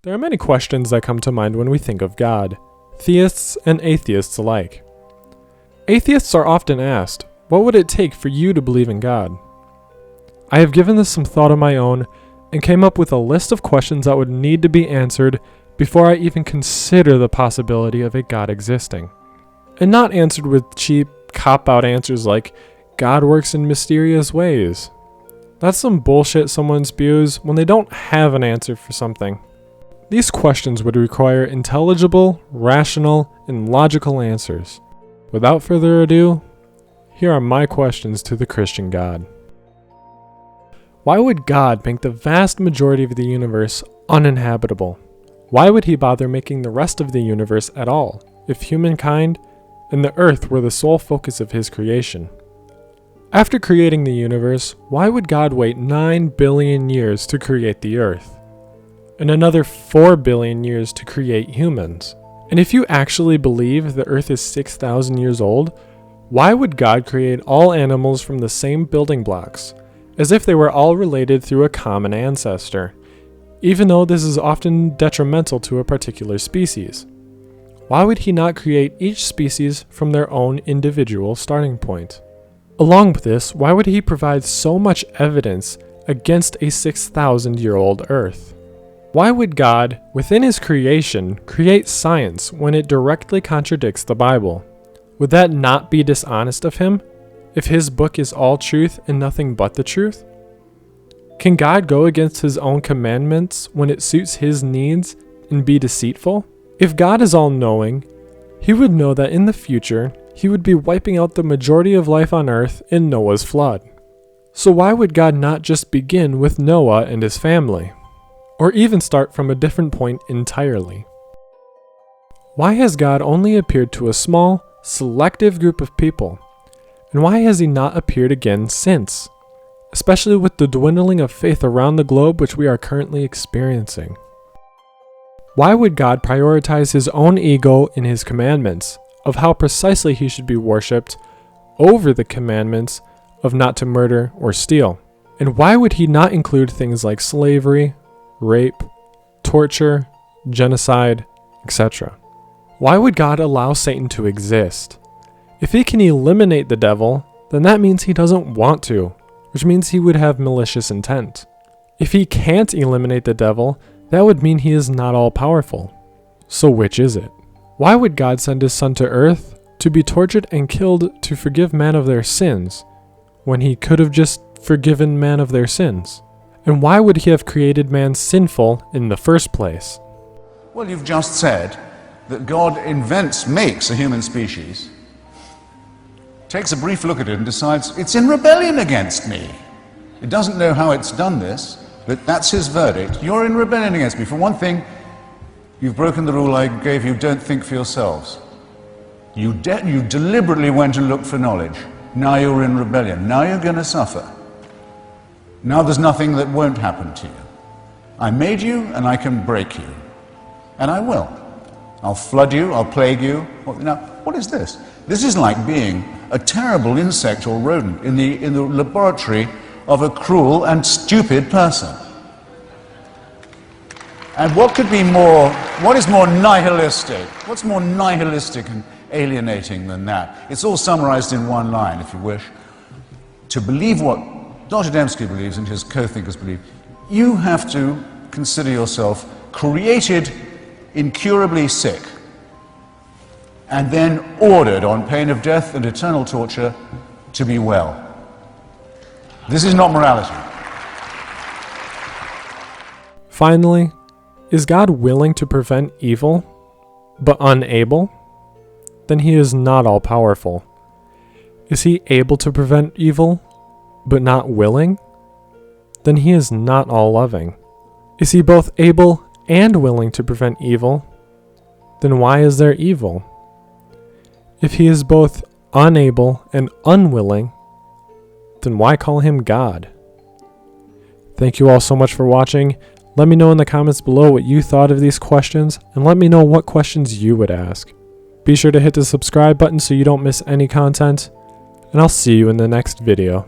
There are many questions that come to mind when we think of God, theists and atheists alike. Atheists are often asked, what would it take for you to believe in God? I have given this some thought of my own and came up with a list of questions that would need to be answered before I even consider the possibility of a God existing. And not answered with cheap, cop-out answers like, God works in mysterious ways. That's some bullshit someone spews when they don't have an answer for something. These questions would require intelligible, rational, and logical answers. Without further ado, here are my questions to the Christian God. Why would God make the vast majority of the universe uninhabitable? Why would he bother making the rest of the universe at all, if humankind and the earth were the sole focus of his creation? After creating the universe, why would God wait 9 billion years to create the earth? And another 4 billion years to create humans? And if you actually believe the earth is 6,000 years old, why would God create all animals from the same building blocks, as if they were all related through a common ancestor, even though this is often detrimental to a particular species? Why would he not create each species from their own individual starting point? Along with this, why would he provide so much evidence against a 6,000-year-old earth? Why would God, within his creation, create science when it directly contradicts the Bible? Would that not be dishonest of him, if his book is all truth and nothing but the truth? Can God go against his own commandments when it suits his needs and be deceitful? If God is all-knowing, he would know that in the future, he would be wiping out the majority of life on earth in Noah's flood. So why would God not just begin with Noah and his family? Or even start from a different point entirely? Why has God only appeared to a small, selective group of people? And why has he not appeared again since? Especially with the dwindling of faith around the globe which we are currently experiencing. Why would God prioritize his own ego in his commandments of how precisely he should be worshipped over the commandments of not to murder or steal? And why would he not include things like slavery, rape, torture, genocide, etc.? Why would God allow Satan to exist? If he can eliminate the devil, then that means he doesn't want to, which means he would have malicious intent. If he can't eliminate the devil, that would mean he is not all-powerful. So which is it? Why would God send his son to earth to be tortured and killed to forgive man of their sins, when he could have just forgiven man of their sins? And why would he have created man sinful in the first place? Well, you've just said that God makes a human species, takes a brief look at it and decides it's in rebellion against me. It doesn't know how it's done this, but that's his verdict. You're in rebellion against me. For one thing, you've broken the rule I gave you, don't think for yourselves. You deliberately went and looked for knowledge. Now you're in rebellion. Now you're going to suffer. Now there's nothing that won't happen to you. I made you and I can break you. And I will. I'll flood you, I'll plague you. Now, what is this? This is like being a terrible insect or rodent in the laboratory of a cruel and stupid person. And what is more nihilistic? What's more nihilistic and alienating than that? It's all summarized in one line, if you wish. To believe what Dr. Dembski believes and his co-thinkers believe, you have to consider yourself created incurably sick and then ordered on pain of death and eternal torture to be well. This is not morality. Finally, is God willing to prevent evil, but unable? Then he is not all-powerful. Is he able to prevent evil, but not willing? Then he is not all-loving. Is he both able and willing to prevent evil? Then why is there evil? If he is both unable and unwilling, then why call him God? Thank you all so much for watching. Let me know in the comments below what you thought of these questions, and let me know what questions you would ask. Be sure to hit the subscribe button so you don't miss any content, and I'll see you in the next video.